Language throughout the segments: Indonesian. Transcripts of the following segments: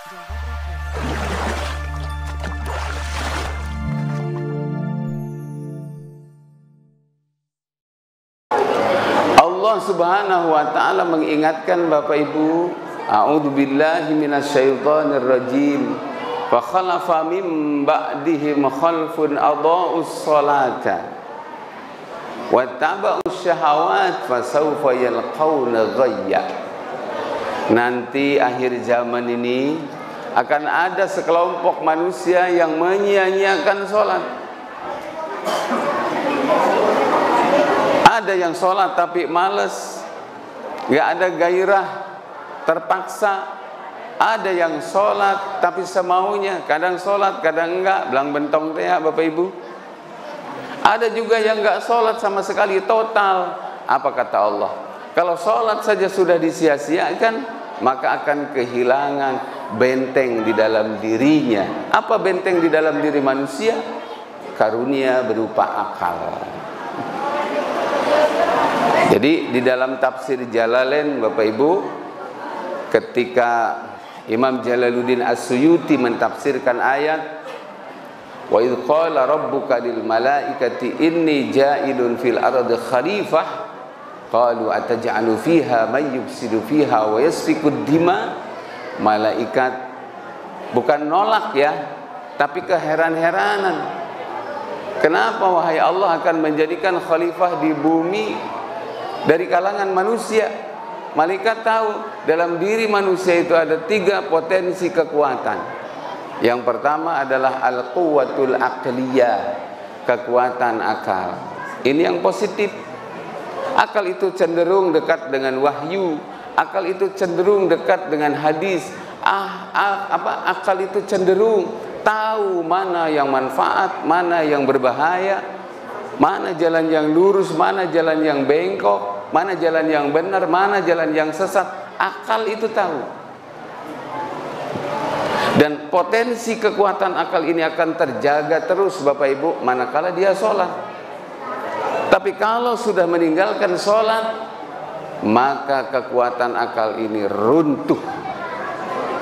Allah Subhanahu wa ta'ala mengingatkan Bapak Ibu, a'udzubillahi minasyaitonir rajim. Fa khalafa min ba'dihim khalfun adha'us salata wattaba'us syahawat fasawfa yalqauna ghayya. Nanti akhir zaman ini akan ada sekelompok manusia yang menyia-nyiakan sholat. Ada yang sholat tapi males, gak ada gairah, terpaksa. Ada yang sholat tapi semaunya, kadang sholat kadang enggak, belang bentong teh ya Bapak Ibu. Ada juga yang enggak sholat sama sekali, total. Apa kata Allah? Kalau sholat saja sudah disia-siakan, maka akan kehilangan benteng di dalam dirinya. Apa benteng di dalam diri manusia? Karunia berupa akal. Jadi di dalam tafsir Jalalain Bapak Ibu, ketika Imam Jalaluddin As-Suyuti mentafsirkan ayat wa idh qala rabbuka lil malaikati inni ja'ilun fil ardi khalifah qalu ataj'alu fiha may yufsidu fiha wa yasfikud dima. Malaikat bukan nolak ya, tapi keheran-heranan. Kenapa wahai Allah akan menjadikan khalifah di bumi dari kalangan manusia? Malaikat tahu dalam diri manusia itu ada 3 potensi kekuatan. Yang pertama adalah al-quwwatul aqliyah, kekuatan akal. Ini yang positif. Akal itu cenderung dekat dengan wahyu. Akal itu cenderung dekat dengan hadis. Akal itu cenderung tahu mana yang manfaat, mana yang berbahaya, mana jalan yang lurus, mana jalan yang bengkok, mana jalan yang benar, mana jalan yang sesat. Akal itu tahu. Dan potensi kekuatan akal ini akan terjaga terus Bapak Ibu manakala dia sholat. Tapi kalau sudah meninggalkan sholat, maka kekuatan akal ini runtuh.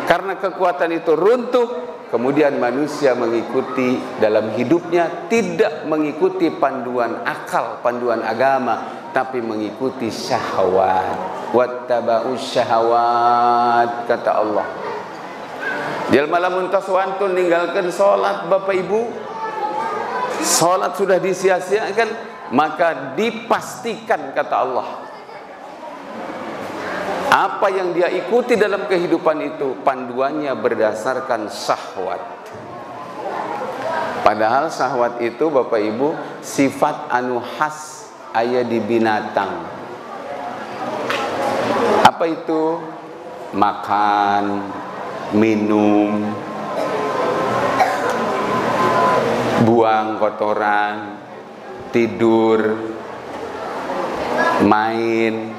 Karena kekuatan itu runtuh, kemudian manusia mengikuti dalam hidupnya, tidak mengikuti panduan akal, panduan agama, tapi mengikuti syahwat. Wattaba'us syahawat, kata Allah. Jalma lamun taswantun ninggalkan sholat Bapak Ibu, sholat sudah disia-siakan, maka dipastikan kata Allah, apa yang dia ikuti dalam kehidupan itu panduannya berdasarkan syahwat. Padahal syahwat itu Bapak Ibu sifat anu khas aya di binatang. Apa itu? Makan, minum, buang kotoran, tidur, main,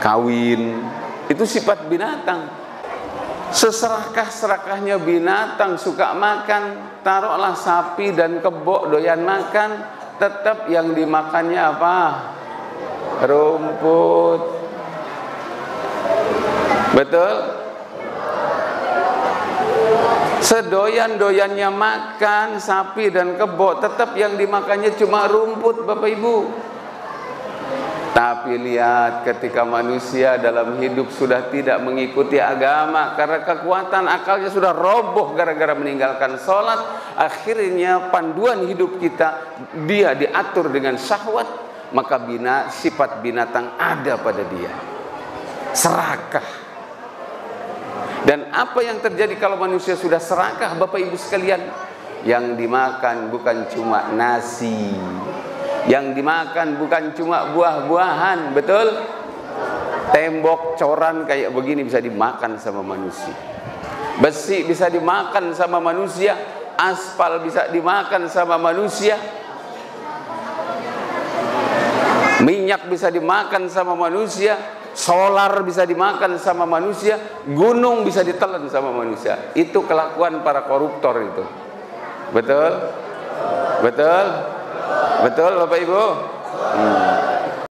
kawin. Itu sifat binatang. Seserakah-serakahnya binatang suka makan. Taruhlah sapi dan kebo doyan makan, tetap yang dimakannya apa? Rumput. Betul? Sedoyan-doyannya makan sapi dan kebo, tetap yang dimakannya cuma rumput Bapak Ibu. Tapi lihat ketika manusia dalam hidup sudah tidak mengikuti agama, karena kekuatan akalnya sudah roboh gara-gara meninggalkan sholat, akhirnya panduan hidup kita dia diatur dengan syahwat, maka sifat binatang ada pada dia, serakah. Dan apa yang terjadi kalau manusia sudah serakah Bapak Ibu sekalian? Yang dimakan bukan cuma nasi, yang dimakan bukan cuma buah-buahan, betul? Tembok coran kayak begini bisa dimakan sama manusia. Besi bisa dimakan sama manusia, aspal bisa dimakan sama manusia, minyak bisa dimakan sama manusia, solar bisa dimakan sama manusia, gunung bisa ditelan sama manusia. Itu kelakuan para koruptor itu. Betul? Betul? Betul Bapak Ibu?